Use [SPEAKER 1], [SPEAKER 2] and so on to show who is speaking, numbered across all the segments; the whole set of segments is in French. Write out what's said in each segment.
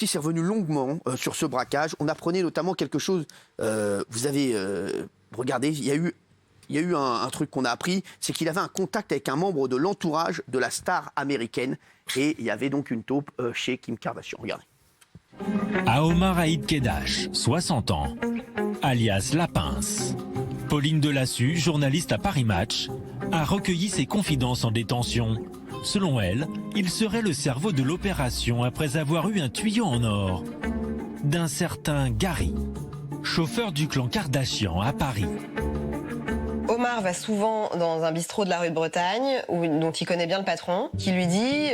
[SPEAKER 1] est revenu longuement sur ce braquage. On apprenait notamment quelque chose. Vous avez regardé, il y a eu un truc qu'on a appris, c'est qu'il avait un contact avec un membre de l'entourage de la star américaine. Et il y avait donc une taupe chez Kim Kardashian. Regardez.
[SPEAKER 2] À Omar Aïd Kedash, 60 ans, alias La Pince. Pauline Delassus, journaliste à Paris Match, a recueilli ses confidences en détention. Selon elle, il serait le cerveau de l'opération après avoir eu un tuyau en or d'un certain Gary, chauffeur du clan Kardashian à Paris.
[SPEAKER 3] Omar va souvent dans un bistrot de la rue de Bretagne, dont il connaît bien le patron, qui lui dit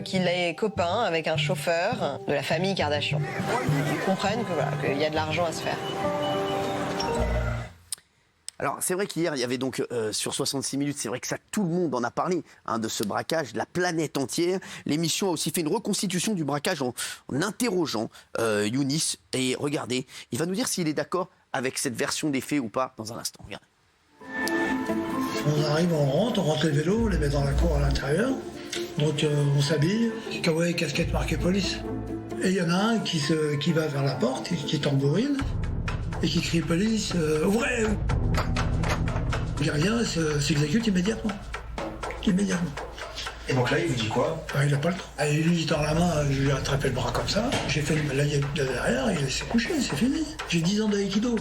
[SPEAKER 3] qu'il est copain avec un chauffeur de la famille Kardashian. Ils comprennent qu'il y a de l'argent à se faire.
[SPEAKER 1] Alors, c'est vrai qu'hier, il y avait donc, sur 66 minutes, c'est vrai que ça, tout le monde en a parlé, de ce braquage, la planète entière. L'émission a aussi fait une reconstitution du braquage en interrogeant Younis. Et regardez, il va nous dire s'il est d'accord avec cette version des faits ou pas dans un instant. Regardez.
[SPEAKER 4] On arrive, on rentre les vélos, on les met dans la cour à l'intérieur. Donc on s'habille, kawaii, casquette marquée police. Et il y en a un qui va vers la porte, qui tambourine, et qui crie police, ouvrez! Le gardien s'exécute immédiatement.
[SPEAKER 5] Et donc là, il vous dit quoi?
[SPEAKER 4] Il n'a pas le temps. Et lui, il tend la main, je lui ai attrapé le bras comme ça. J'ai fait une layette de derrière, il s'est couché, c'est fini. J'ai 10 ans d'aïkido.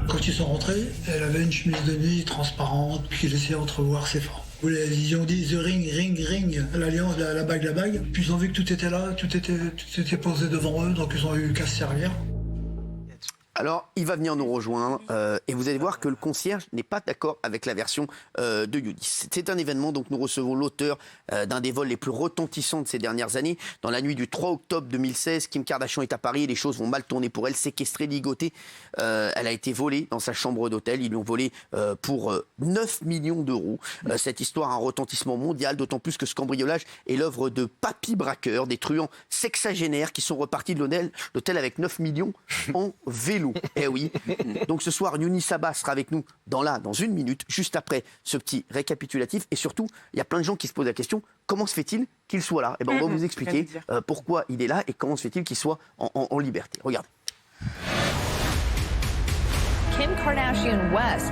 [SPEAKER 4] Quand ils sont rentrés, elle avait une chemise de nuit transparente, puis laissait entrevoir ses formes. Ils ont dit The Ring, l'alliance, la bague. Puis ils ont vu que tout était là, tout était posé devant eux, donc ils ont eu qu'à se servir.
[SPEAKER 1] Alors, il va venir nous rejoindre et vous allez voir que le concierge n'est pas d'accord avec la version de Younis. C'est un événement, donc nous recevons l'auteur d'un des vols les plus retentissants de ces dernières années. Dans la nuit du 3 octobre 2016, Kim Kardashian est à Paris et les choses vont mal tourner pour elle. Séquestrée, ligotée, elle a été volée dans sa chambre d'hôtel. Ils l'ont volée pour 9 millions d'euros. Cette histoire a un retentissement mondial, d'autant plus que ce cambriolage est l'œuvre de papy braqueurs, des truands sexagénaires qui sont repartis de l'hôtel avec 9 millions en vélo. Eh oui. Donc ce soir, Younis Abba sera avec nous dans une minute, juste après ce petit récapitulatif. Et surtout, il y a plein de gens qui se posent la question, comment se fait-il qu'il soit là? On va vous expliquer pourquoi il est là et comment se fait-il qu'il soit en liberté. Regardez.
[SPEAKER 6] Kim Kardashian West.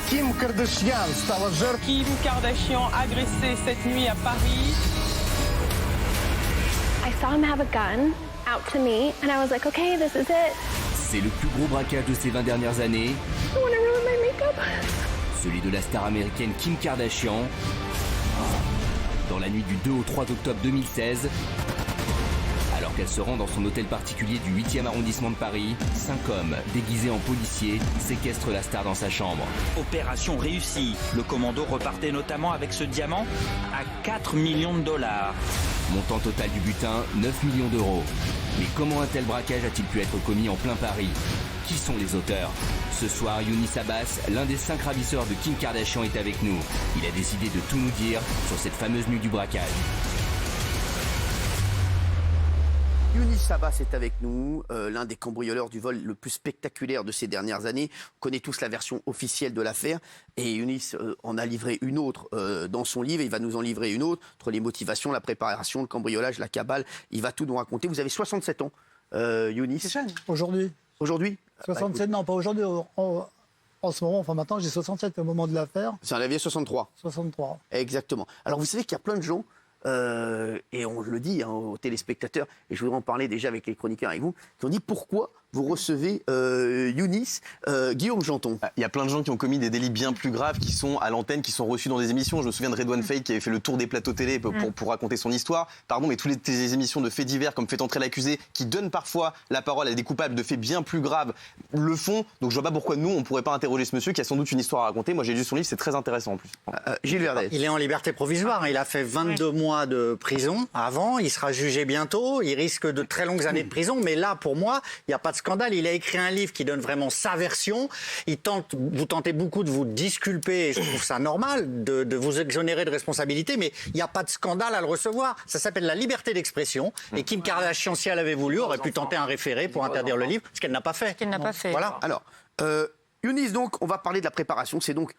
[SPEAKER 7] Kim Kardashian stała żertwą.
[SPEAKER 8] Kim Kardashian agressée cette nuit à Paris.
[SPEAKER 9] I saw him have a gun out to me and I was like, okay, this is it.
[SPEAKER 10] C'est le plus gros braquage de ces 20 dernières années.
[SPEAKER 9] I want to ruin my makeup.
[SPEAKER 10] Celui de la star américaine Kim Kardashian. Dans la nuit du 2 au 3 octobre 2016, alors qu'elle se rend dans son hôtel particulier du 8e arrondissement de Paris, 5 hommes déguisés en policiers séquestrent la star dans sa chambre.
[SPEAKER 11] Opération réussie. Le commando repartait notamment avec ce diamant à 4 millions de dollars.
[SPEAKER 10] Montant total du butin, 9 millions d'euros. Mais comment un tel braquage a-t-il pu être commis en plein Paris? Qui sont les auteurs? Ce soir, Younis Abbas, l'un des 5 ravisseurs de Kim Kardashian, est avec nous. Il a décidé de tout nous dire sur cette fameuse nuit du braquage.
[SPEAKER 1] Younis Abba est avec nous, l'un des cambrioleurs du vol le plus spectaculaire de ces dernières années. On connaît tous la version officielle de l'affaire et Younis en a livré une autre dans son livre. Il va nous en livrer une autre, entre les motivations, la préparation, le cambriolage, la cabale. Il va tout nous raconter. Vous avez 67 ans, Younis.
[SPEAKER 4] C'est ça, aujourd'hui.
[SPEAKER 1] Aujourd'hui
[SPEAKER 4] 67, non, pas aujourd'hui. En ce moment, maintenant, j'ai 67 au moment de l'affaire.
[SPEAKER 1] C'est un aviez 63.
[SPEAKER 4] 63.
[SPEAKER 1] Exactement. Alors, vous savez qu'il y a plein de gens, et on le dit aux téléspectateurs, et je voudrais en parler déjà avec les chroniqueurs, avec vous, qui ont dit pourquoi vous recevez Younis, Guillaume Janton.
[SPEAKER 12] Il y a plein de gens qui ont commis des délits bien plus graves, qui sont à l'antenne, qui sont reçus dans des émissions. Je me souviens de Redouane Faïd qui avait fait le tour des plateaux télé pour raconter son histoire. Pardon, mais toutes les émissions de faits divers, comme Fait entrer l'accusé, qui donnent parfois la parole à des coupables de faits bien plus graves, le font. Donc je vois pas pourquoi nous, on ne pourrait pas interroger ce monsieur qui a sans doute une histoire à raconter. Moi, j'ai lu son livre, c'est très intéressant en plus.
[SPEAKER 1] Gilles Verdez.
[SPEAKER 13] Il est en liberté provisoire. Il a fait 22 mois de prison avant. Il sera jugé bientôt. Il risque de très longues années de prison. Mais là, pour moi, il n'y a pas de scandale. Il a écrit un livre qui donne vraiment sa version. Vous tentez beaucoup de vous disculper, et je trouve ça normal, de vous exonérer de responsabilité, mais il n'y a pas de scandale à le recevoir. Ça s'appelle la liberté d'expression. Et Kim Kardashian, si elle avait voulu, aurait pu tenter un référé pour interdire le livre, ce qu'elle n'a pas fait.
[SPEAKER 6] Qu'elle n'a pas fait.
[SPEAKER 13] Voilà.
[SPEAKER 1] Alors, Younis, donc, on va parler de la préparation. C'est donc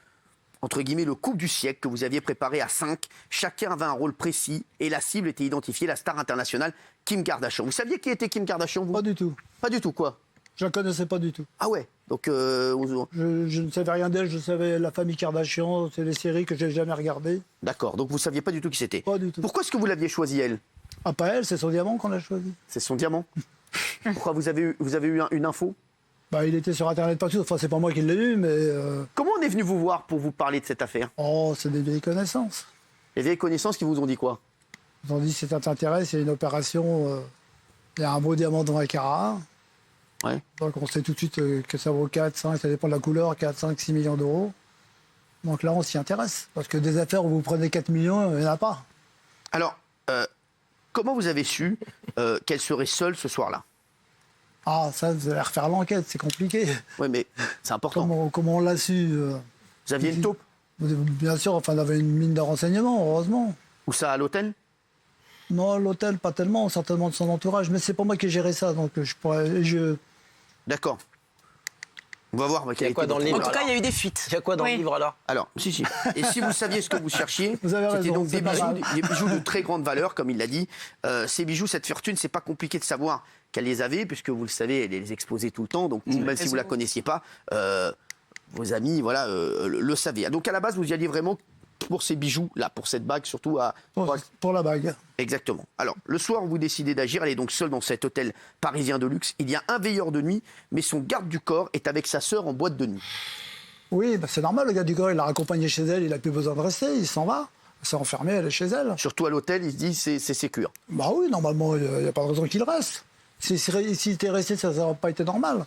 [SPEAKER 1] entre guillemets, le coup du siècle que vous aviez préparé à 5. Chacun avait un rôle précis et la cible était identifiée, la star internationale Kim Kardashian. Vous saviez qui était Kim Kardashian, vous?
[SPEAKER 4] Pas du tout.
[SPEAKER 1] Pas du tout, quoi?
[SPEAKER 4] Je la connaissais pas du tout.
[SPEAKER 1] Ah ouais. Donc,
[SPEAKER 4] je ne savais rien d'elle, je savais la famille Kardashian, c'est des séries que j'ai jamais regardées.
[SPEAKER 1] D'accord, donc vous saviez pas du tout qui c'était?
[SPEAKER 4] Pas du tout.
[SPEAKER 1] Pourquoi est-ce que vous l'aviez choisi, elle?
[SPEAKER 4] Ah, pas elle, c'est son diamant qu'on a choisi.
[SPEAKER 1] C'est son diamant. Pourquoi vous avez eu une info?
[SPEAKER 4] Bah, il était sur Internet partout, enfin c'est pas moi qui l'ai eu, mais...
[SPEAKER 1] Comment on est venu vous voir pour vous parler de cette affaire?
[SPEAKER 4] Oh, c'est des vieilles connaissances.
[SPEAKER 1] Les vieilles connaissances qui vous ont dit quoi?
[SPEAKER 4] Ils ont dit si ça t'intéresse, il y a une opération, il y a un beau diamant dans un carat.
[SPEAKER 1] Ouais.
[SPEAKER 4] Donc on sait tout de suite que ça vaut 4, 5, ça dépend de la couleur, 4, 5, 6 millions d'euros. Donc là on s'y intéresse, parce que des affaires où vous prenez 4 millions, il n'y en a pas.
[SPEAKER 1] Alors, comment vous avez su qu'elle serait seule ce soir-là?
[SPEAKER 4] Ah, ça, vous allez refaire l'enquête, c'est compliqué.
[SPEAKER 1] Oui, mais c'est important.
[SPEAKER 4] Comment on l'a su
[SPEAKER 1] Vous aviez une taupe?
[SPEAKER 4] Bien sûr, enfin, on avait une mine de renseignements, heureusement.
[SPEAKER 1] Où ça, à l'hôtel?
[SPEAKER 4] Non, l'hôtel, pas tellement, certainement de son entourage, mais c'est pas moi qui ai géré ça, donc je pourrais...
[SPEAKER 1] D'accord. On va voir.
[SPEAKER 5] Il y a quoi dans le livre?
[SPEAKER 14] En tout cas, il y a eu des fuites.
[SPEAKER 5] Il y a quoi dans le livre alors?
[SPEAKER 1] Alors, si. Et si vous saviez ce que vous cherchiez,
[SPEAKER 4] vous avez
[SPEAKER 1] c'était
[SPEAKER 4] raison,
[SPEAKER 1] donc des bijoux de très grande valeur, comme il l'a dit. Ces bijoux, cette fortune, c'est pas compliqué de savoir qu'elle les avait, puisque vous le savez, elle les exposait tout le temps. Donc, même si vous la connaissiez pas, vos amis, voilà, le savaient. Donc, à la base, vous y alliez vraiment pour ces bijoux-là, pour cette bague, surtout à...
[SPEAKER 4] Pour la bague.
[SPEAKER 1] Exactement. Alors, le soir, vous décidez d'agir. Elle est donc seule dans cet hôtel parisien de luxe. Il y a un veilleur de nuit, mais son garde du corps est avec sa sœur en boîte de nuit.
[SPEAKER 4] Oui, bah c'est normal, le garde du corps, il l'a raccompagnée chez elle, il n'a plus besoin de rester, il s'en va. Elle s'est enfermée, elle est chez elle.
[SPEAKER 1] Surtout à l'hôtel, il se dit c'est sécure.
[SPEAKER 4] Bah oui, normalement, il n'y a pas de raison qu'il reste. S'il était resté, ça n'aurait pas été normal.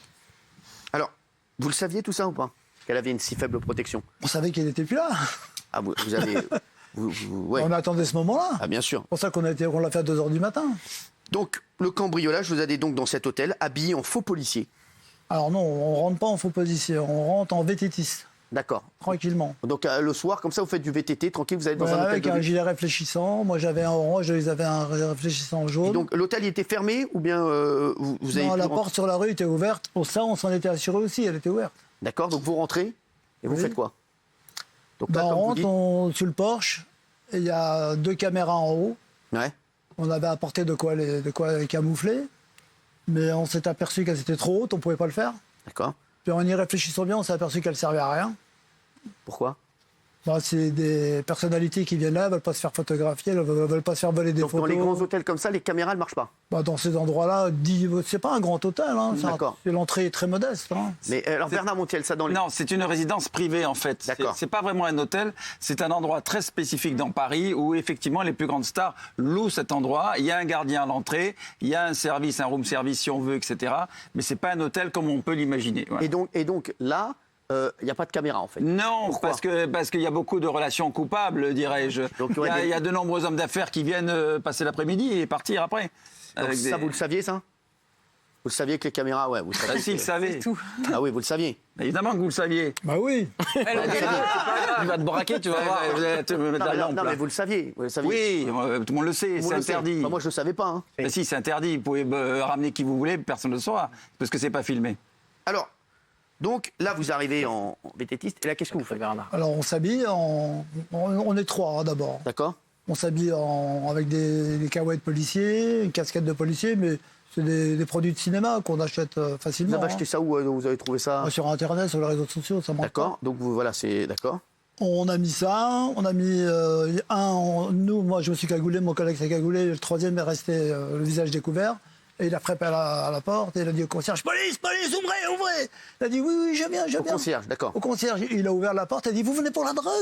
[SPEAKER 1] Alors, vous le saviez tout ça ou pas? Qu'elle avait une si faible protection?
[SPEAKER 4] On savait qu'elle n'était plus là.
[SPEAKER 1] Ah, vous avez... ouais.
[SPEAKER 4] On attendait ce moment-là.
[SPEAKER 1] Ah, bien sûr.
[SPEAKER 4] C'est pour ça qu'on l'a fait à 2h du matin.
[SPEAKER 1] Donc, le cambriolage, vous allez donc dans cet hôtel, habillé en faux policier.
[SPEAKER 4] Alors non, on rentre pas en faux policier, on rentre en VTTiste.
[SPEAKER 1] D'accord.
[SPEAKER 4] Tranquillement.
[SPEAKER 1] Donc, le soir, comme ça, vous faites du VTT, tranquille, vous allez dans un hôtel
[SPEAKER 4] avec
[SPEAKER 1] de
[SPEAKER 4] un
[SPEAKER 1] luxe.
[SPEAKER 4] gilet réfléchissant. Moi, j'avais un orange, ils avaient un réfléchissant jaune.
[SPEAKER 1] Et donc, l'hôtel, il était fermé ou bien vous avez...
[SPEAKER 4] Non, la porte sur la rue était ouverte. Pour ça, on s'en était assuré aussi, elle était ouverte.
[SPEAKER 1] D'accord, donc vous rentrez et vous faites quoi? Donc là,
[SPEAKER 4] on
[SPEAKER 1] comme vous
[SPEAKER 4] rentre
[SPEAKER 1] dites...
[SPEAKER 4] sur le porche, et il y a 2 caméras en haut.
[SPEAKER 1] Ouais.
[SPEAKER 4] On avait apporté de quoi les camoufler, mais on s'est aperçu qu'elles étaient trop hautes, on ne pouvait pas le faire.
[SPEAKER 1] D'accord.
[SPEAKER 4] Puis en y réfléchissant bien, on s'est aperçu qu'elles ne servaient à rien.
[SPEAKER 1] Pourquoi?
[SPEAKER 4] Bah, c'est des personnalités qui viennent là, elles ne veulent pas se faire photographier, elles ne veulent pas se faire voler des
[SPEAKER 1] donc,
[SPEAKER 4] photos.
[SPEAKER 1] dans les grands hôtels comme ça, les caméras ne marchent pas?
[SPEAKER 4] Bah, dans ces endroits-là, c'est pas un grand hôtel, hein, l'entrée est très modeste. Hein.
[SPEAKER 1] Mais alors Bernard Montiel, ça dans les...
[SPEAKER 11] Non, c'est une résidence privée en fait. C'est pas vraiment un hôtel, c'est un endroit très spécifique dans Paris où effectivement les plus grandes stars louent cet endroit. Il y a un gardien à l'entrée, il y a un service, un room service si on veut, etc. Mais c'est pas un hôtel comme on peut l'imaginer. Voilà.
[SPEAKER 1] Et donc là, il n'y a pas de caméra en fait.
[SPEAKER 11] Non, parce qu'il y a beaucoup de relations coupables, dirais-je. Il y a de nombreux hommes d'affaires qui viennent passer l'après-midi et partir après.
[SPEAKER 1] Donc ça, vous le saviez, ça? Vous le saviez que les caméras, ouais, vous le saviez.
[SPEAKER 11] Si, le savez.
[SPEAKER 1] Ah oui, vous le saviez.
[SPEAKER 11] Évidemment que vous le saviez.
[SPEAKER 4] Bah oui.
[SPEAKER 11] Tu vas te braquer, tu vas voir.
[SPEAKER 1] Non, mais vous le saviez. Vous le saviez.
[SPEAKER 11] Oui, tout le monde le sait, c'est interdit.
[SPEAKER 1] Moi, je ne le savais pas. Hein.
[SPEAKER 11] Mais si, c'est interdit. Vous pouvez ramener qui vous voulez, personne ne le saura, parce que c'est pas filmé.
[SPEAKER 1] Alors, donc là, vous arrivez en VTTiste, et là, qu'est-ce que vous faites, Bernard?
[SPEAKER 4] Alors, on s'habille on est 3 hein, d'abord.
[SPEAKER 1] D'accord.
[SPEAKER 4] On s'habille avec des caouettes policiers, une casquette de policier, mais c'est des produits de cinéma qu'on achète facilement.
[SPEAKER 1] Vous avez acheté ça où? Vous avez trouvé ça?
[SPEAKER 4] Sur Internet, sur les réseaux sociaux, ça manque.
[SPEAKER 1] D'accord, donc voilà, c'est d'accord.
[SPEAKER 4] On a mis ça, on a mis moi je me suis cagoulé, mon collègue s'est cagoulé, le 3e est resté le visage découvert. Et il a frappé à la porte et il a dit au concierge, police, ouvrez. Il a dit oui, je viens.
[SPEAKER 1] Au concierge, d'accord.
[SPEAKER 4] Au concierge, il a ouvert la porte et a dit, vous venez pour la drogue.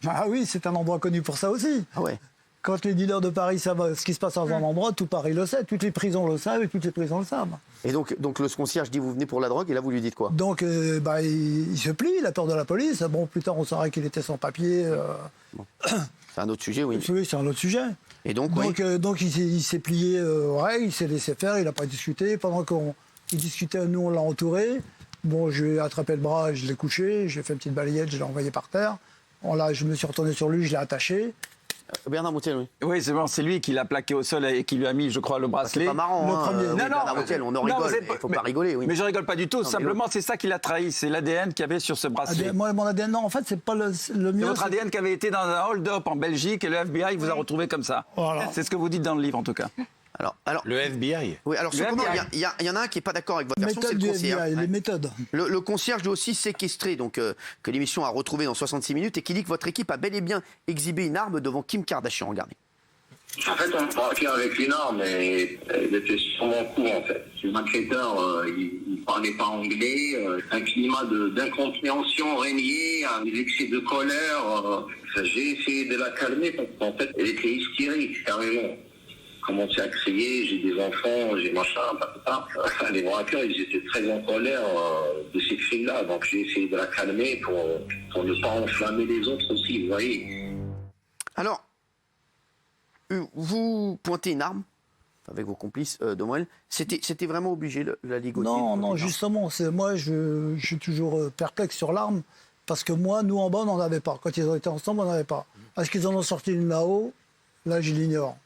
[SPEAKER 4] Ah oui, c'est un endroit connu pour ça aussi.
[SPEAKER 1] Ah ouais.
[SPEAKER 4] Quand les dealers de Paris savent ce qui se passe dans un endroit, tout Paris le sait, toutes les prisons le savent et toutes les prisons le savent.
[SPEAKER 1] Et donc le concierge dit, vous venez pour la drogue, et là vous lui dites quoi?
[SPEAKER 4] Donc il se plie, il a peur de la police. Bon, plus tard on saura qu'il était sans papier.
[SPEAKER 1] Bon. C'est un autre sujet, oui.
[SPEAKER 4] Oui, c'est un autre sujet.
[SPEAKER 1] Et donc
[SPEAKER 4] il s'est plié aux règles, il s'est laissé faire, il n'a pas discuté. Pendant qu'il discutait, nous on l'a entouré. Bon, je lui ai attrapé le bras, je l'ai couché, j'ai fait une petite balayette, je l'ai envoyé par terre. Je me suis retourné sur lui, je l'ai attaché.
[SPEAKER 1] Bernard Montiel, oui.
[SPEAKER 11] Oui, c'est bon, c'est lui qui l'a plaqué au sol et qui lui a mis, je crois, le bracelet.
[SPEAKER 1] C'est pas marrant,
[SPEAKER 11] Non,
[SPEAKER 1] Bernard Montiel, on en rigole, il faut pas rigoler, oui.
[SPEAKER 11] Mais je rigole pas du tout, simplement c'est ça qui l'a trahi, c'est l'ADN qu'il y avait sur ce bracelet.
[SPEAKER 4] Moi, mon ADN, non, en fait, c'est pas le
[SPEAKER 11] C'est
[SPEAKER 4] mien.
[SPEAKER 11] votre ADN qui avait été dans un hold-up en Belgique et le FBI vous a retrouvé comme ça.
[SPEAKER 4] Voilà.
[SPEAKER 11] C'est ce que vous dites dans le livre, en tout cas.
[SPEAKER 1] Alors,
[SPEAKER 12] Le FBI.
[SPEAKER 1] oui, alors cependant, il y en a un qui n'est pas d'accord avec votre version, c'est
[SPEAKER 4] Méthode
[SPEAKER 1] le
[SPEAKER 4] du
[SPEAKER 1] concierge.
[SPEAKER 4] FBI, les méthodes.
[SPEAKER 1] Le concierge doit aussi séquestrer, donc que l'émission a retrouvé dans 66 minutes, et qui dit que votre équipe a bel et bien exhibé une arme devant Kim Kardashian. Regardez.
[SPEAKER 5] En fait, on me braquait avec une arme et elle était sur mon cou, en fait. Le malfaiteur, il parlait pas anglais. Un climat d'incompréhension régnait, des excès de colère. J'ai essayé de la calmer parce qu'en fait, elle était hystérique, carrément. Commençait à crier, j'ai des enfants, j'ai machin, papa. Les braqueurs, ils étaient très en colère de ces cris-là. Donc j'ai essayé de la calmer pour ne pas enflammer les autres aussi, vous voyez.
[SPEAKER 1] Alors, vous pointez une arme avec vos complices de Moël. C'était vraiment obligé, la ligoter?
[SPEAKER 4] Non, justement, moi, je suis toujours perplexe sur l'arme, parce que moi, nous en bas, on n'en avait pas. Quand ils ont été ensemble, on n'en avait pas. Est-ce qu'ils en ont sorti une là-haut? Là, je l'ignore.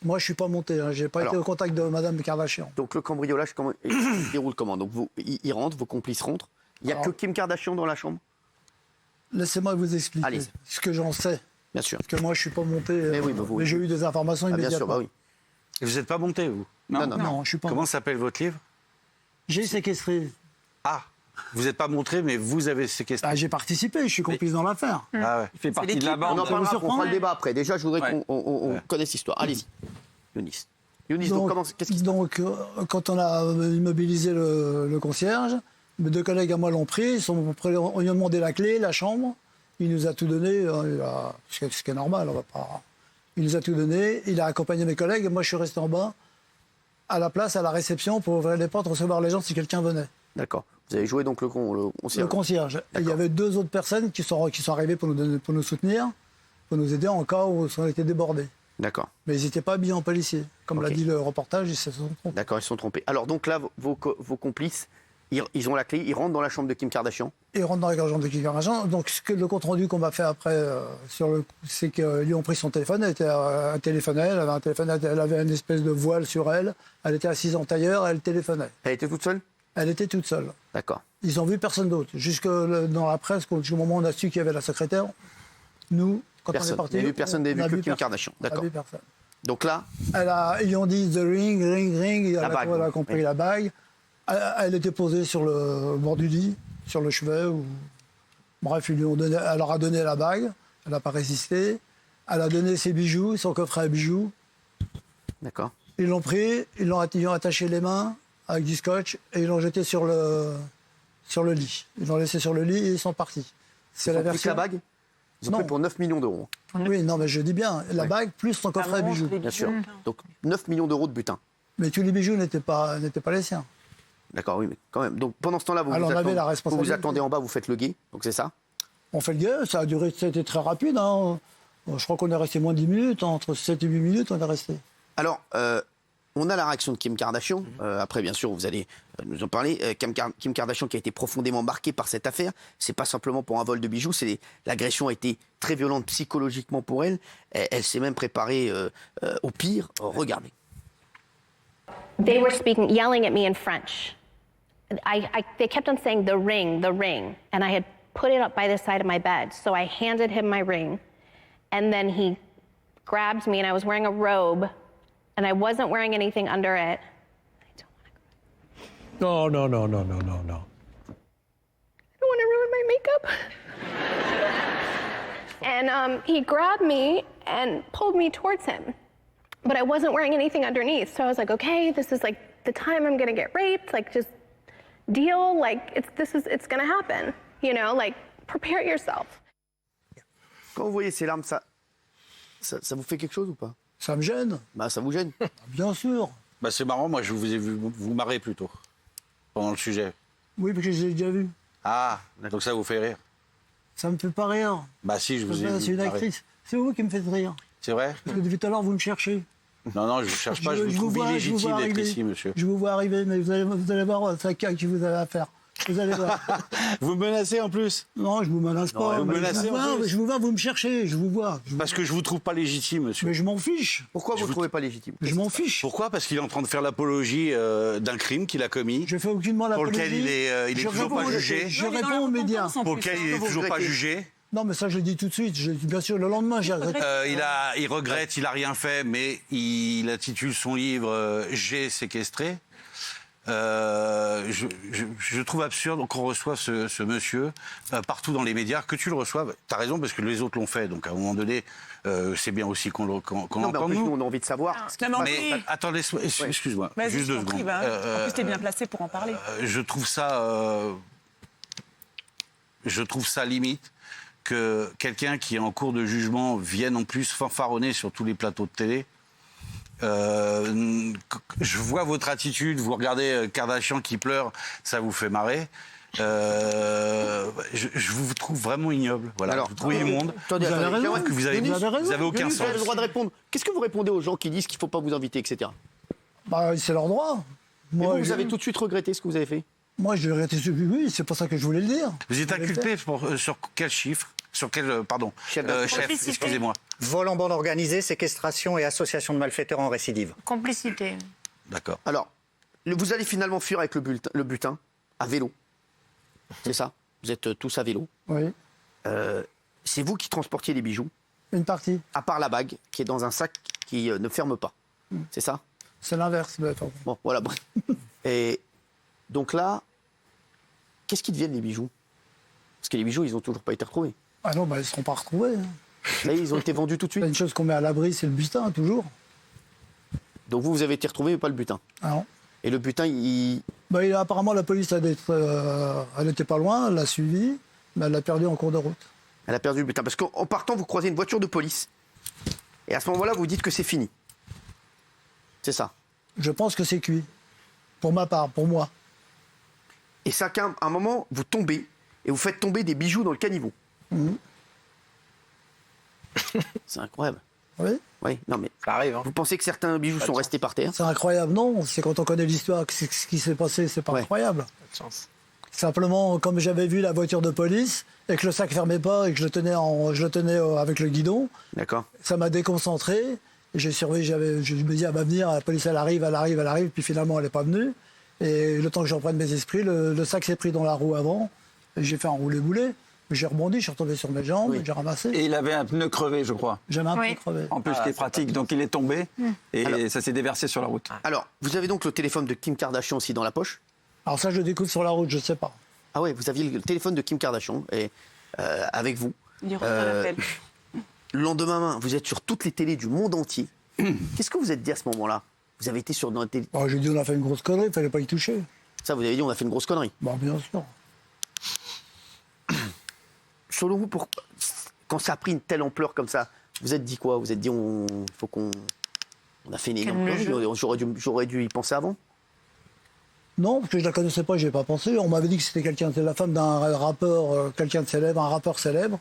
[SPEAKER 4] Moi, je ne suis pas monté, je n'ai pas été au contact de Madame Kardashian.
[SPEAKER 1] Donc le cambriolage, il se déroule comment? Donc ils rentrent, vos complices rentrent. Il n'y a que Kim Kardashian dans la chambre?
[SPEAKER 4] Laissez-moi vous expliquer ce que j'en sais.
[SPEAKER 1] Bien sûr.
[SPEAKER 4] Parce que moi, je ne suis pas monté,
[SPEAKER 1] mais
[SPEAKER 4] j'ai eu des informations immédiatement.
[SPEAKER 1] Bien sûr, bah oui.
[SPEAKER 12] Et vous n'êtes pas monté, vous?
[SPEAKER 4] Non, je ne suis pas.
[SPEAKER 12] Comment s'appelle votre livre?
[SPEAKER 4] J'ai séquestré.
[SPEAKER 12] Ah, vous n'êtes pas montré, mais vous avez séquestré.
[SPEAKER 4] J'ai participé, je suis complice dans l'affaire.
[SPEAKER 12] Ah ouais.
[SPEAKER 11] Il fait partie de la bande.
[SPEAKER 1] On en parlera, on fera le débat après. Déjà, je voudrais qu'on connaisse l'histoire. Allez-y, Younis.
[SPEAKER 4] Donc, quand on a immobilisé le concierge, mes deux collègues à moi l'ont pris, on lui a demandé la clé, la chambre, il nous a tout donné, ce qui est normal, on va pas... Il nous a tout donné, il a accompagné mes collègues, et moi je suis resté en bas, à la place, à la réception, pour ouvrir les portes, recevoir les gens si quelqu'un venait.
[SPEAKER 1] D'accord. Vous avez joué donc le concierge?
[SPEAKER 4] Le concierge. Et il y avait deux autres personnes qui sont arrivées pour nous soutenir, pour nous aider en cas où on était débordés.
[SPEAKER 1] D'accord.
[SPEAKER 4] Mais ils n'étaient pas habillés en policier. Comme l'a dit le reportage, ils se sont trompés.
[SPEAKER 1] D'accord, ils se sont trompés. Alors donc là, vos complices, ils ont la clé, ils rentrent dans la chambre de Kim Kardashian? Ils
[SPEAKER 4] rentrent dans la chambre de Kim Kardashian. Donc le compte-rendu qu'on m'a fait après, c'est qu'ils lui ont pris son téléphone, elle téléphonait, elle avait un téléphone, elle avait une espèce de voile sur elle, elle était assise en tailleur, elle téléphonait.
[SPEAKER 1] Elle était toute seule?
[SPEAKER 4] Elle était toute seule.
[SPEAKER 1] D'accord.
[SPEAKER 4] Ils ont vu personne d'autre. Jusque dans la presse, jusqu'au moment où on a su qu'il y avait la secrétaire, nous... Quand on est parti,
[SPEAKER 1] il n'y a eu personne, n'a vu que Kim Kardashian. D'accord. Donc là,
[SPEAKER 4] ils ont dit the ring, elle a compris la bague. Elle était posée sur le bord du lit, sur le chevet. Bref, elle leur a donné la bague. Elle n'a pas résisté. Elle a donné ses bijoux, son coffret à bijoux.
[SPEAKER 1] D'accord.
[SPEAKER 4] Ils l'ont pris, ils ont attaché les mains avec du scotch et ils l'ont jeté sur le lit. Ils l'ont laissé sur le lit et ils sont partis.
[SPEAKER 1] C'est la version. La bague? Ils ont pris pour 9 millions d'euros.
[SPEAKER 4] Oui, non, mais je dis bien, la bague plus son coffret à bijoux.
[SPEAKER 1] Bien sûr. Donc 9 millions d'euros de butin.
[SPEAKER 4] Mais tous les bijoux n'étaient pas les siens.
[SPEAKER 1] D'accord, oui, mais quand même. Donc pendant ce temps-là, vous vous attendez en bas, vous faites le guet, donc c'est ça? On fait le guet, ça a été très rapide. Hein. Je crois qu'on est resté moins de 10 minutes, entre 7 et 8 minutes, on est resté. Alors, on a la réaction de Kim Kardashian. Après, bien sûr, vous allez nous en parler. Kim Kardashian qui a été profondément marquée par cette affaire. C'est pas simplement pour un vol de bijoux. L'agression a été très violente psychologiquement pour elle. Elle s'est même préparée au pire. Regardez.
[SPEAKER 9] They were yelling at me in French. They kept on saying the ring, and I had put it up by the side of my bed. So I handed him my ring, and then he grabbed me, and I was wearing a robe. And I wasn't wearing anything under it.
[SPEAKER 14] No.
[SPEAKER 9] I don't want to ruin my makeup. And he grabbed me and pulled me towards him. But I wasn't wearing anything underneath. So I was like, okay, this is like the time I'm going to get raped. Like, just deal. Like, it's going to happen. You know, like, prepare yourself.
[SPEAKER 1] Quand vous voyez ces larmes, ça vous fait quelque chose ou pas?
[SPEAKER 4] Ça me gêne.
[SPEAKER 1] Bah, ça vous gêne?
[SPEAKER 4] Bien sûr.
[SPEAKER 12] Bah, c'est marrant, moi, je vous ai vu vous marrer plutôt, pendant le sujet.
[SPEAKER 4] Oui, parce que je l'ai déjà vu.
[SPEAKER 12] Ah, donc ça vous fait rire?
[SPEAKER 4] Ça me fait pas rire.
[SPEAKER 12] Bah si, je vous ai vu.
[SPEAKER 4] C'est une actrice. C'est vous qui me faites rire.
[SPEAKER 12] C'est vrai?
[SPEAKER 4] Parce que depuis tout à l'heure, vous me cherchez.
[SPEAKER 12] Non, je ne cherche pas, je vous trouve illégitime d'être ici, monsieur.
[SPEAKER 4] Je vous vois arriver, mais vous allez voir, c'est à qui vous avez affaire. Vous allez voir.
[SPEAKER 14] Vous me menacez en plus?
[SPEAKER 4] Non, je vous menace pas.
[SPEAKER 14] vous menacez
[SPEAKER 4] Je vous vois, vous me cherchez, je vous vois.
[SPEAKER 14] Parce que je vous trouve pas légitime, monsieur.
[SPEAKER 4] Mais je m'en fiche.
[SPEAKER 1] Pourquoi vous ne trouvez pas légitime?
[SPEAKER 4] Je m'en fiche.
[SPEAKER 14] Pourquoi? Parce qu'il est en train de faire l'apologie d'un crime qu'il a commis.
[SPEAKER 4] Je fais aucunement
[SPEAKER 14] Pour
[SPEAKER 4] l'apologie.
[SPEAKER 14] lequel il est toujours pas jugé.
[SPEAKER 4] Je réponds aux médias.
[SPEAKER 14] Pour lequel il est toujours pas jugé.
[SPEAKER 4] Non, mais ça, je le dis tout de suite. Bien sûr, le lendemain, j'ai regretté.
[SPEAKER 14] Il regrette, il a rien fait, mais il intitule son livre J'ai séquestré. Je trouve absurde qu'on reçoive ce monsieur partout dans les médias, que tu le reçoives. T'as raison, parce que les autres l'ont fait, donc à un moment donné, c'est bien aussi qu'on l'entende.
[SPEAKER 1] Non, mais en plus, nous, on a envie de savoir.
[SPEAKER 14] Mais attends, excuse-moi, juste 2 secondes.
[SPEAKER 8] En plus, t'es bien placé pour en parler.
[SPEAKER 14] Je trouve ça limite que quelqu'un qui est en cours de jugement vienne en plus fanfaronner sur tous les plateaux de télé. Je vois votre attitude, vous regardez Kardashian qui pleure, ça vous fait marrer. Je vous trouve vraiment ignoble. Voilà,
[SPEAKER 1] Alors,
[SPEAKER 14] vous trouvez immonde.
[SPEAKER 1] Vous avez raison.
[SPEAKER 14] Que vous avez aucun sens.
[SPEAKER 1] Vous avez le droit de répondre. Qu'est-ce que vous répondez aux gens qui disent qu'il ne faut pas vous inviter, etc.
[SPEAKER 4] Bah, c'est leur droit.
[SPEAKER 1] Moi, vous avez tout de suite regretté ce que vous avez fait?
[SPEAKER 4] Moi, je regretté oui, c'est pour ça que je voulais le dire.
[SPEAKER 14] Vous êtes inculpé sur quel chiffre? Sur quel, chef, excusez-moi.
[SPEAKER 13] Vol en bande organisée, séquestration et association de malfaiteurs en récidive.
[SPEAKER 15] Complicité.
[SPEAKER 14] D'accord.
[SPEAKER 1] Alors, vous allez finalement fuir avec le butin à vélo. C'est ça? Vous êtes tous à vélo.
[SPEAKER 4] Oui.
[SPEAKER 1] C'est vous qui transportiez les bijoux?
[SPEAKER 4] Une partie.
[SPEAKER 1] À part la bague, qui est dans un sac qui ne ferme pas. C'est ça?
[SPEAKER 4] C'est l'inverse.
[SPEAKER 1] Bon, voilà. Et donc là, qu'est-ce qui deviennent les bijoux? Parce que les bijoux, ils n'ont toujours pas été retrouvés.
[SPEAKER 4] Ah non, bah, ils ne seront pas retrouvés.
[SPEAKER 1] Là, ils ont été vendus tout de suite.
[SPEAKER 4] Une chose qu'on met à l'abri, c'est le butin, toujours.
[SPEAKER 1] Donc vous avez été retrouvé, mais pas le butin.
[SPEAKER 4] Ah non.
[SPEAKER 1] Et le butin,
[SPEAKER 4] apparemment, la police, elle n'était pas loin, elle l'a suivi, mais elle l'a perdu en cours de route.
[SPEAKER 1] Elle a perdu le butin. Parce qu'en partant, vous croisez une voiture de police. Et à ce moment-là, vous dites que c'est fini. C'est ça?
[SPEAKER 4] Je pense que c'est cuit. Pour ma part, pour moi.
[SPEAKER 1] Et ça, à un moment, vous tombez, et vous faites tomber des bijoux dans le caniveau. C'est incroyable.
[SPEAKER 4] Oui.
[SPEAKER 1] Oui, non mais
[SPEAKER 14] ça arrive.
[SPEAKER 1] Vous pensez que certains bijoux sont restés par terre?
[SPEAKER 4] C'est incroyable, non. C'est quand on connaît l'histoire, ce qui s'est passé, c'est pas incroyable. Pas de chance. Simplement, comme j'avais vu la voiture de police et que le sac fermait pas et que je le tenais avec le guidon.
[SPEAKER 1] D'accord.
[SPEAKER 4] Ça m'a déconcentré. Et j'ai surveillé, je me dis, elle va venir, la police, elle arrive. Puis finalement, elle n'est pas venue. Et le temps que je reprenne mes esprits, le sac s'est pris dans la roue avant. Et j'ai fait un roulé-boulet. J'ai rebondi, je suis retombé sur mes jambes, j'ai ramassé.
[SPEAKER 11] Et il avait un pneu crevé, je crois.
[SPEAKER 4] J'avais un pneu crevé.
[SPEAKER 11] En plus, qui est pratique. Donc il est tombé et ça s'est déversé sur la route.
[SPEAKER 1] Alors, vous avez donc le téléphone de Kim Kardashian aussi dans la poche?
[SPEAKER 4] Alors ça, je le découvre sur la route, je ne sais pas.
[SPEAKER 1] Ah ouais, vous aviez le téléphone de Kim Kardashian avec vous.
[SPEAKER 8] Il reçoit l'appel.
[SPEAKER 1] Le lendemain, vous êtes sur toutes les télés du monde entier. Qu'est-ce que vous êtes dit à ce moment-là? Vous avez été sur dans la télé?
[SPEAKER 4] J'ai dit, on a fait une grosse connerie, il ne fallait pas y toucher.
[SPEAKER 1] Ça, vous avez dit, on a fait une grosse connerie?
[SPEAKER 4] Bien sûr.
[SPEAKER 1] Selon vous, quand ça a pris une telle ampleur comme ça, vous êtes dit quoi? Vous êtes dit, on a fait une énorme connerie, j'aurais dû y penser avant?
[SPEAKER 4] Non, parce que je la connaissais pas, j'ai pas pensé. On m'avait dit que c'était la femme d'un rappeur, quelqu'un de célèbre, un rappeur célèbre.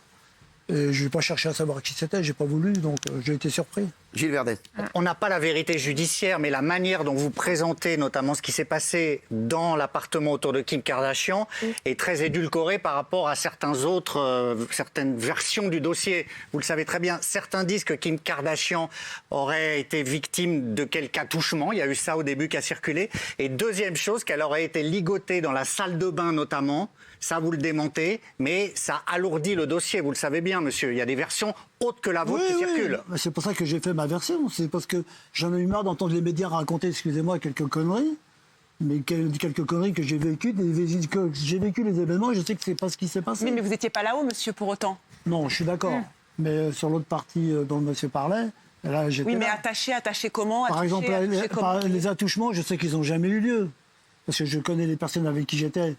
[SPEAKER 4] Et je n'ai pas cherché à savoir qui c'était, j'ai pas voulu, donc j'ai été surpris.
[SPEAKER 1] Gilles Verdet.
[SPEAKER 13] On n'a pas la vérité judiciaire, mais la manière dont vous présentez notamment ce qui s'est passé dans l'appartement autour de Kim Kardashian est très édulcorée par rapport à certaines versions du dossier. Vous le savez très bien, certains disent que Kim Kardashian aurait été victime de quelque attouchement, il y a eu ça au début qui a circulé. Et deuxième chose, qu'elle aurait été ligotée dans la salle de bain notamment. Ça, vous le démentez, mais ça alourdit le dossier, vous le savez bien, monsieur. Il y a des versions autres que la vôtre qui circulent.
[SPEAKER 4] C'est pour ça que j'ai fait ma version. C'est parce que j'en ai eu marre d'entendre les médias raconter, excusez-moi, quelques conneries. Mais quelques conneries que j'ai vécues. J'ai vécu les événements et je sais que c'est pas ce qui s'est passé.
[SPEAKER 8] Mais vous n'étiez pas là-haut, monsieur, pour autant.
[SPEAKER 4] Non, je suis d'accord. Mais sur l'autre partie dont le monsieur parlait, là, j'étais là.
[SPEAKER 8] Mais attaché comment?
[SPEAKER 4] Par exemple, les attouchements, je sais qu'ils n'ont jamais eu lieu. Parce que je connais les personnes avec qui j'étais.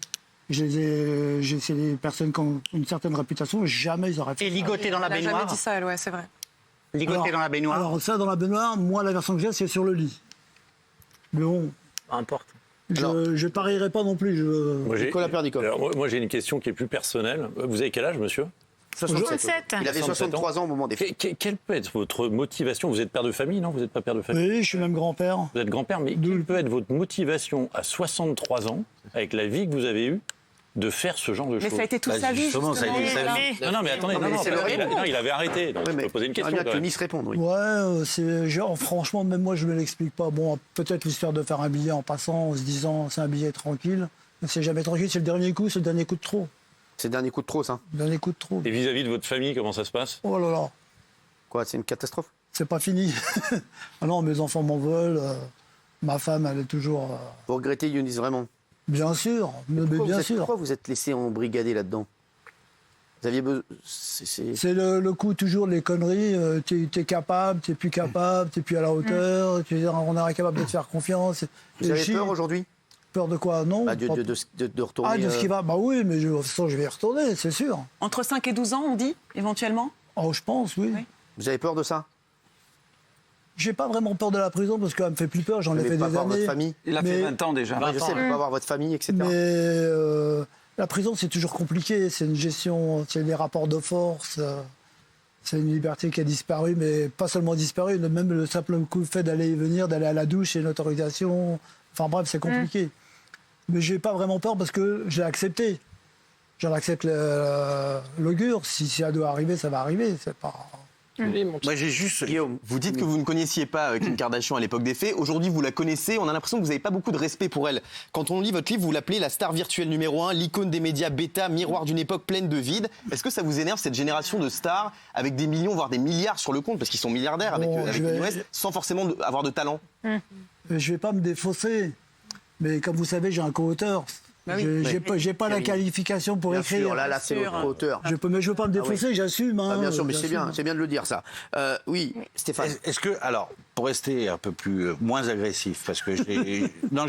[SPEAKER 4] C'est des personnes qui ont une certaine réputation, jamais ils auraient fait ça.
[SPEAKER 13] Et ligoté dans la baignoire.
[SPEAKER 8] Elle n'a jamais dit ça, elle, ouais, c'est vrai.
[SPEAKER 13] Ligoté dans la baignoire.
[SPEAKER 4] Alors ça, dans la baignoire, moi, la version que j'ai, c'est sur le lit. Mais bon...
[SPEAKER 13] Peu importe.
[SPEAKER 4] Je ne parierai pas non plus.
[SPEAKER 16] Moi, j'ai une question qui est plus personnelle. Vous avez quel âge, monsieur?
[SPEAKER 15] 67.
[SPEAKER 1] Il avait 63 ans au moment des faits.
[SPEAKER 16] Quelle peut être votre motivation? Vous êtes père de famille, non? Vous n'êtes pas père de famille?
[SPEAKER 4] Oui, je suis même grand-père.
[SPEAKER 16] Vous êtes grand-père, mais quelle peut être votre motivation à 63 ans, avec la vie que vous avez eue, de faire ce genre de
[SPEAKER 8] Mais
[SPEAKER 16] choses.
[SPEAKER 8] ça a été toute sa vie, justement.
[SPEAKER 14] Ça a été sa vie.
[SPEAKER 16] Non, mais attendez, il avait arrêté. Donc je peux poser une question.
[SPEAKER 1] Bien que Nice réponde, oui.
[SPEAKER 4] Ouais, franchement, même moi, je ne me l'explique pas. Bon, peut-être l'histoire de faire un billet en passant, en se disant, c'est un billet tranquille. Mais c'est jamais tranquille, c'est le dernier coup, c'est le dernier coup de trop.
[SPEAKER 1] C'est le dernier coup de trop, ça.
[SPEAKER 4] Le dernier coup de trop.
[SPEAKER 16] Et vis-à-vis de votre famille, comment ça se passe?
[SPEAKER 4] Oh là là.
[SPEAKER 1] Quoi, c'est une catastrophe?
[SPEAKER 4] C'est pas fini. Ah non, mes enfants m'en veulent. Ma femme, elle est toujours...
[SPEAKER 1] Vous regrettez Younis, vraiment?
[SPEAKER 4] Bien sûr, mais bien sûr.
[SPEAKER 1] Pourquoi vous êtes laissé embrigader là-dedans? Vous aviez besoin...
[SPEAKER 4] C'est le coup, toujours, les conneries. T'es capable, t'es plus capable, t'es plus à la hauteur. On est incapable de te faire confiance.
[SPEAKER 1] Vous avez peur aujourd'hui?
[SPEAKER 4] Peur de quoi? Non.
[SPEAKER 1] De retourner...
[SPEAKER 4] Ah, de ce qui va? Bah oui, mais de toute façon, je vais y retourner, c'est sûr.
[SPEAKER 8] Entre 5 et 12 ans, on dit, éventuellement?
[SPEAKER 4] Oh, je pense, oui.
[SPEAKER 1] Vous avez peur de ça?
[SPEAKER 4] J'ai pas vraiment peur de la prison parce qu'elle me fait plus peur, j'en ai fait des années.
[SPEAKER 1] Votre famille?
[SPEAKER 11] Il a fait 20 ans déjà.
[SPEAKER 1] Je sais, pas voir votre famille, etc.
[SPEAKER 4] Mais la prison, c'est toujours compliqué. C'est une gestion, c'est des rapports de force. C'est une liberté qui a disparu, mais pas seulement disparu. Même le simple coup fait d'aller et venir, d'aller à la douche, c'est une autorisation. Enfin bref, c'est compliqué. Mais j'ai pas vraiment peur parce que j'ai accepté. J'en accepte l'augure. Si ça doit arriver, ça va arriver. C'est pas...
[SPEAKER 12] Moi, j'ai juste. Guillaume, vous dites que vous ne connaissiez pas Kim Kardashian à l'époque des faits. Aujourd'hui, vous la connaissez. On a l'impression que vous n'avez pas beaucoup de respect pour elle. Quand on lit votre livre, vous l'appelez la star virtuelle numéro 1, l'icône des médias bêta, miroir d'une époque pleine de vide. Est-ce que ça vous énerve, cette génération de stars avec des millions, voire des milliards sur le compte, parce qu'ils sont milliardaires avec Kanye West, sans forcément avoir de talent?
[SPEAKER 4] Je vais pas me défausser. Mais comme vous savez, j'ai un co-auteur.
[SPEAKER 8] Bah oui.
[SPEAKER 4] J'ai pas la qualification pour
[SPEAKER 1] bien
[SPEAKER 4] écrire.
[SPEAKER 1] Sûr, là c'est notre auteur.
[SPEAKER 4] Mais je veux pas me défausser, j'assume. Hein,
[SPEAKER 1] bien sûr, mais c'est bien de le dire ça. Oui, Stéphane.
[SPEAKER 14] Est-ce que, alors, pour rester un peu moins agressif, parce que j'ai... non,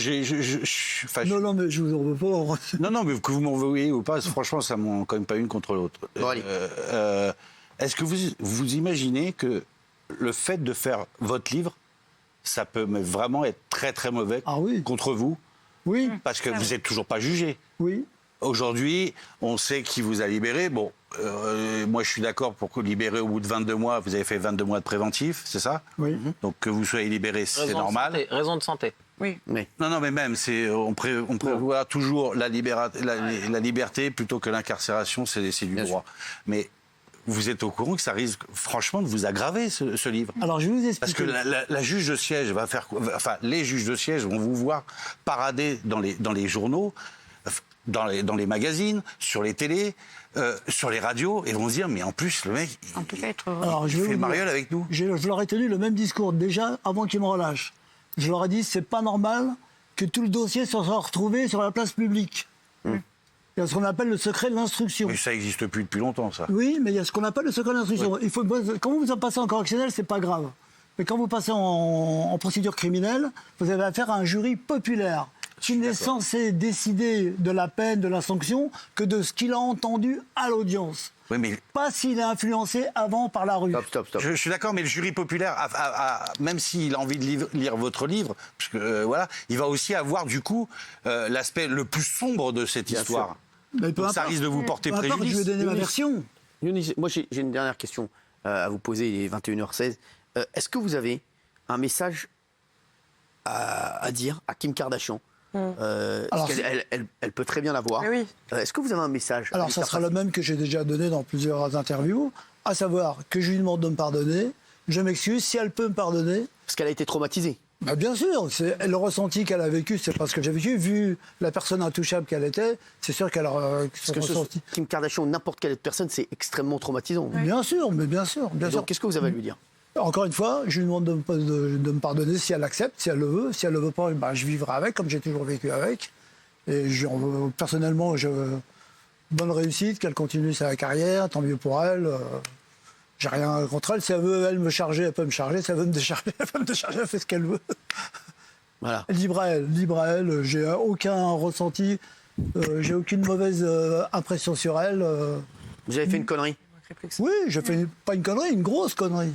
[SPEAKER 4] non, mais je vous en veux pas.
[SPEAKER 14] Non, mais que vous m'en veuillez ou pas, franchement, ça m'en quand même pas une contre l'autre.
[SPEAKER 1] Bon, allez.
[SPEAKER 14] Est-ce que vous imaginez que le fait de faire votre livre, ça peut vraiment être très très mauvais contre vous?
[SPEAKER 4] Oui.
[SPEAKER 14] Parce que vous n'êtes toujours pas jugé.
[SPEAKER 4] Oui.
[SPEAKER 14] Aujourd'hui, on sait qui vous a libéré. Bon, moi je suis d'accord pour que libérer au bout de 22 mois, vous avez fait 22 mois de préventif, c'est ça?
[SPEAKER 4] Oui.
[SPEAKER 14] Donc que vous soyez libéré, c'est normal.
[SPEAKER 17] Raison de santé.
[SPEAKER 8] Oui.
[SPEAKER 14] Non, mais même, on prévoit toujours la liberté plutôt que l'incarcération, c'est du droit. Mais vous êtes au courant que ça risque franchement de vous aggraver ce livre.
[SPEAKER 4] Alors je vais vous expliquer.
[SPEAKER 14] Parce que la juge de siège va faire, enfin les juges de siège vont vous voir parader dans les journaux, dans les magazines, sur les télés, sur les radios, et vont se dire mais en plus le mec il fait le mariole avec nous.
[SPEAKER 4] Je leur ai tenu le même discours déjà avant qu'ils me relâchent. Je leur ai dit c'est pas normal que tout le dossier soit retrouvé sur la place publique. Il y a ce qu'on appelle le secret de l'instruction.
[SPEAKER 14] Mais ça n'existe plus depuis longtemps, ça.
[SPEAKER 4] Oui, mais il y a ce qu'on appelle le secret de l'instruction. Oui. Quand vous en passez en correctionnel, c'est pas grave. Mais quand vous passez en procédure criminelle, vous avez affaire à un jury populaire qui n'est censé décider de la peine, de la sanction, que de ce qu'il a entendu à l'audience.
[SPEAKER 14] Oui, mais...
[SPEAKER 4] Pas s'il est influencé avant par la rue.
[SPEAKER 1] Stop.
[SPEAKER 14] Je suis d'accord, mais le jury populaire, même s'il a envie de lire votre livre, parce que, voilà, il va aussi avoir du coup l'aspect le plus sombre de cette histoire.
[SPEAKER 4] Mais
[SPEAKER 14] donc ça risque de vous porter préjudice.
[SPEAKER 4] Je vais donner ma version.
[SPEAKER 1] Younis, moi j'ai une dernière question à vous poser, il est 21h16. Est-ce que vous avez un message à dire à Kim Kardashian? Parce qu'elle peut très bien l'avoir.
[SPEAKER 8] Oui.
[SPEAKER 1] Est-ce que vous avez un message?
[SPEAKER 4] Alors ça sera le même que j'ai déjà donné dans plusieurs interviews, à savoir que je lui demande de me pardonner, je m'excuse, si elle peut me pardonner.
[SPEAKER 1] Parce qu'elle a été traumatisée.
[SPEAKER 4] Bah bien sûr, le ressenti qu'elle a vécu, c'est pas ce que j'ai vécu. Vu la personne intouchable qu'elle était, c'est sûr qu'elle a ressenti.
[SPEAKER 1] Kim Kardashian ou n'importe quelle autre personne, c'est extrêmement traumatisant.
[SPEAKER 4] Oui. Bien sûr.
[SPEAKER 1] Donc qu'est-ce que vous avez à lui dire?
[SPEAKER 4] Encore une fois, je lui demande de me pardonner si elle accepte, si elle le veut. Si elle le veut pas, bah, je vivrai avec, comme j'ai toujours vécu avec. Et personnellement, bonne réussite, qu'elle continue sa carrière, tant mieux pour elle. J'ai rien contre elle. Si elle veut, me charger, elle peut me charger. Si elle veut me décharger, elle peut me décharger, elle fait ce qu'elle veut.
[SPEAKER 1] Voilà.
[SPEAKER 4] Libre à elle. J'ai aucun ressenti, j'ai aucune mauvaise impression sur elle.
[SPEAKER 1] Vous avez fait une connerie?
[SPEAKER 4] Oui, j'ai fait pas une connerie, une grosse connerie.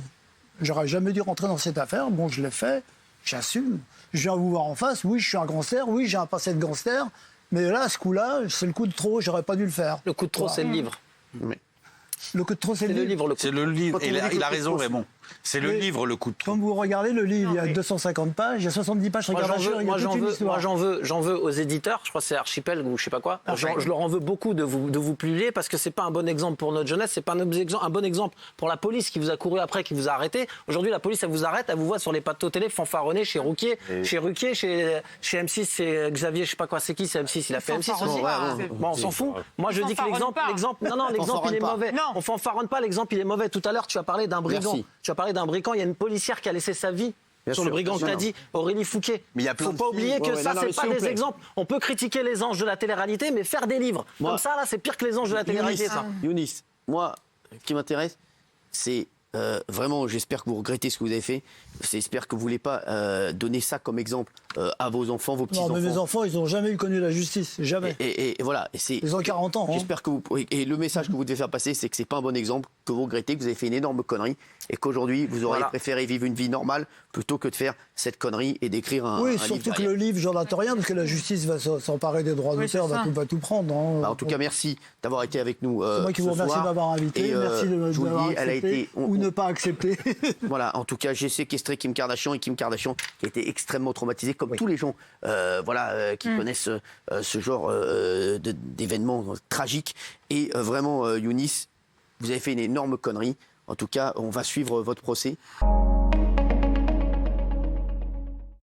[SPEAKER 4] J'aurais jamais dû rentrer dans cette affaire. Bon, je l'ai fait, j'assume. Je viens vous voir en face. Oui, je suis un gangster. Oui, j'ai un passé de gangster. Mais là, ce coup-là, c'est le coup de trop. J'aurais pas dû le faire.
[SPEAKER 17] Le coup de trop, c'est le livre.
[SPEAKER 1] Mais...
[SPEAKER 4] Le coup de trop, c'est le livre.
[SPEAKER 14] C'est le livre. Et il a raison, mais bon. C'est le livre, le coup de trop.
[SPEAKER 4] Quand vous regardez le livre, il y a 250 pages, il y a 70 pages sur Kardashian, il y a toute une histoire.
[SPEAKER 17] Moi, j'en veux aux éditeurs, je crois que c'est Archipel ou je sais pas quoi. Je leur en veux beaucoup de vous publier parce que c'est pas un bon exemple pour notre jeunesse, c'est pas un bon exemple pour la police qui vous a couru après, qui vous a arrêté. Aujourd'hui, la police, elle vous arrête, elle vous voit sur les plateaux télé fanfaronner chez Ruquier, chez M6, c'est Xavier, je sais pas quoi, c'est qui, c'est M6, il a fait M6 aussi. Bon, on s'en fout. Moi, je dis que l'exemple, il est mauvais. On fanfaronne pas, l'exemple, il est mauvais. Tout à l'heure, tu as parlé d'un brigand. Tu as parlé d'un brigand, il y a une policière qui a laissé sa vie sur le brigand que tu as dit, Aurélie Fouquet. Mais il faut pas oublier que ça, c'est pas des exemples. On peut critiquer les anges de la télé-réalité, mais faire des livres comme ça, là, c'est pire que les anges de la télé-réalité.
[SPEAKER 1] Younis, moi, ce qui m'intéresse, c'est vraiment, j'espère que vous regrettez ce que vous avez fait. J'espère que vous ne voulez pas donner ça comme exemple à vos enfants, vos petits-enfants.
[SPEAKER 4] Non, mais mes enfants, ils n'ont jamais connu la justice, jamais.
[SPEAKER 1] Et voilà.
[SPEAKER 4] Ils ont 40 ans.
[SPEAKER 1] J'espère que vous... Et le message que vous devez faire passer, c'est que ce n'est pas un bon exemple, que vous regrettez, que vous avez fait une énorme connerie, et qu'aujourd'hui, vous auriez préféré vivre une vie normale plutôt que de faire cette connerie et d'écrire un livre.
[SPEAKER 4] Oui, surtout que le livre, j'en attends rien, parce que la justice va s'emparer des droits d'auteur, va tout prendre.
[SPEAKER 1] En tout cas, merci d'avoir été avec nous.
[SPEAKER 4] C'est moi qui vous remercie de m'avoir invité. Merci de m'avoir accepté ou ne pas accepter.
[SPEAKER 1] Voilà, en tout cas, j'ai séquestré Kim Kardashian, et Kim Kardashian qui a été extrêmement traumatisée, comme tous les gens qui connaissent ce genre d'événements tragiques. Et vraiment, Younis, vous avez fait une énorme connerie. En tout cas, on va suivre votre procès.